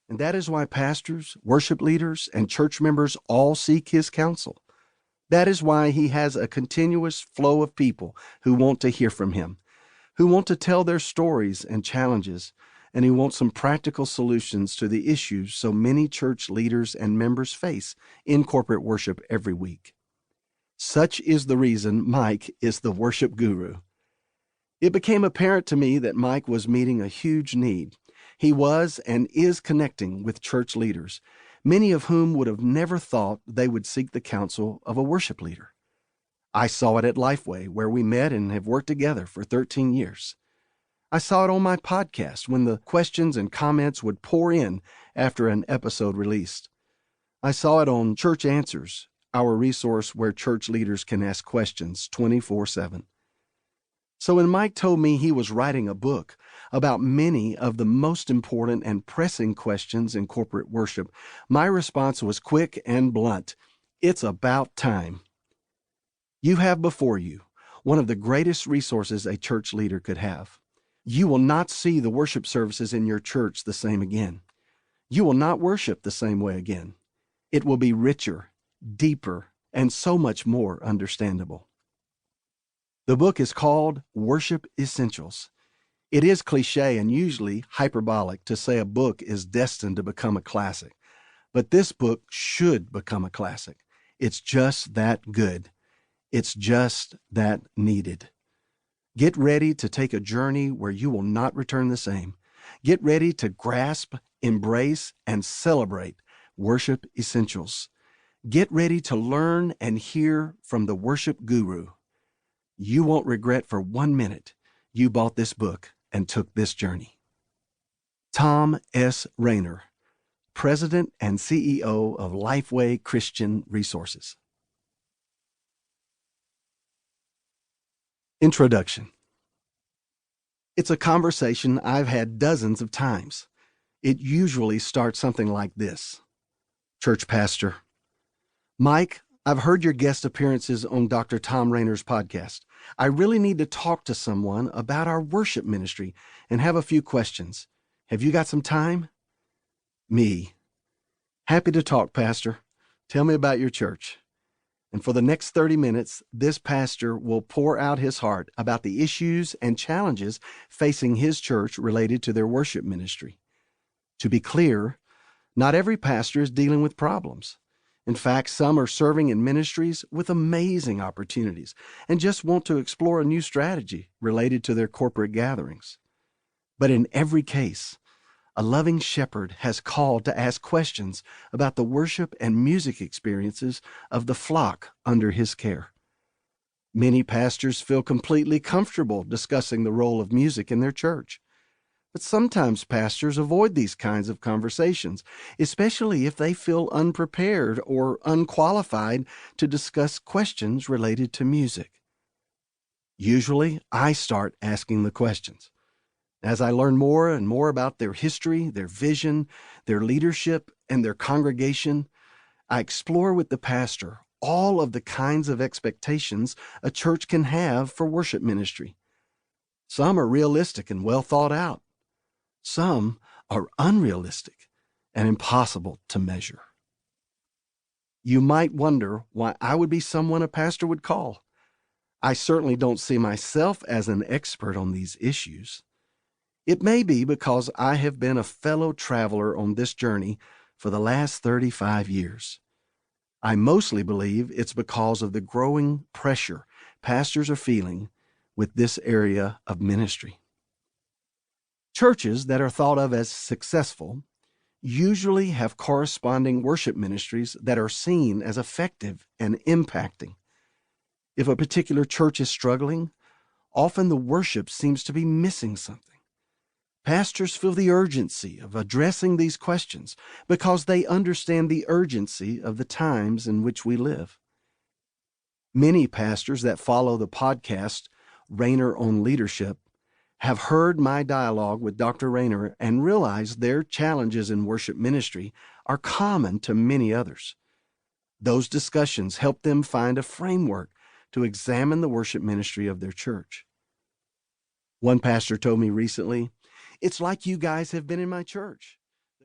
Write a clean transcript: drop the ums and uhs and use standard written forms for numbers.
And that is why pastors, worship leaders, and church members all seek his counsel. That is why he has a continuous flow of people who want to hear from him, who want to tell their stories and challenges, and who want some practical solutions to the issues so many church leaders and members face in corporate worship every week. Such is the reason Mike is the worship guru. It became apparent to me that Mike was meeting a huge need. He was and is connecting with church leaders, many of whom would have never thought they would seek the counsel of a worship leader. I saw it at Lifeway, where we met and have worked together for 13 years. I saw it on my podcast when the questions and comments would pour in after an episode released. I saw it on Church Answers, our resource where church leaders can ask questions 24/7. So when Mike told me he was writing a book about many of the most important and pressing questions in corporate worship, my response was quick and blunt. It's about time. You have before you one of the greatest resources a church leader could have. You will not see the worship services in your church the same again. You will not worship the same way again. It will be richer, deeper, and so much more understandable. The book is called Worship Essentials. It is cliché and usually hyperbolic to say a book is destined to become a classic, but this book should become a classic. It's just that good. It's just that needed. Get ready to take a journey where you will not return the same. Get ready to grasp, embrace, and celebrate Worship Essentials. Get ready to learn and hear from the worship guru. You won't regret for 1 minute you bought this book and took this journey. Tom S. Rainer, President and CEO of Lifeway Christian Resources. Introduction. It's a conversation I've had dozens of times. It usually starts something like this. Church pastor, Mike, I've heard your guest appearances on Dr. Tom Rainer's podcast. I really need to talk to someone about our worship ministry and have a few questions. Have you got some time? Me. Happy to talk, Pastor. Tell me about your church. And for the next 30 minutes, this pastor will pour out his heart about the issues and challenges facing his church related to their worship ministry. To be clear, not every pastor is dealing with problems. In fact, some are serving in ministries with amazing opportunities and just want to explore a new strategy related to their corporate gatherings. But in every case, a loving shepherd has called to ask questions about the worship and music experiences of the flock under his care. Many pastors feel completely comfortable discussing the role of music in their church. But sometimes pastors avoid these kinds of conversations, especially if they feel unprepared or unqualified to discuss questions related to music. Usually, I start asking the questions. As I learn more and more about their history, their vision, their leadership, and their congregation, I explore with the pastor all of the kinds of expectations a church can have for worship ministry. Some are realistic and well thought out. Some are unrealistic and impossible to measure. You might wonder why I would be someone a pastor would call. I certainly don't see myself as an expert on these issues. It may be because I have been a fellow traveler on this journey for the last 35 years. I mostly believe it's because of the growing pressure pastors are feeling with this area of ministry. Churches that are thought of as successful usually have corresponding worship ministries that are seen as effective and impacting. If a particular church is struggling, often the worship seems to be missing something. Pastors feel the urgency of addressing these questions because they understand the urgency of the times in which we live. Many pastors that follow the podcast Rainer on Leadership have heard my dialogue with Dr. Rainer and realized their challenges in worship ministry are common to many others. Those discussions help them find a framework to examine the worship ministry of their church. One pastor told me recently, "It's like you guys have been in my church.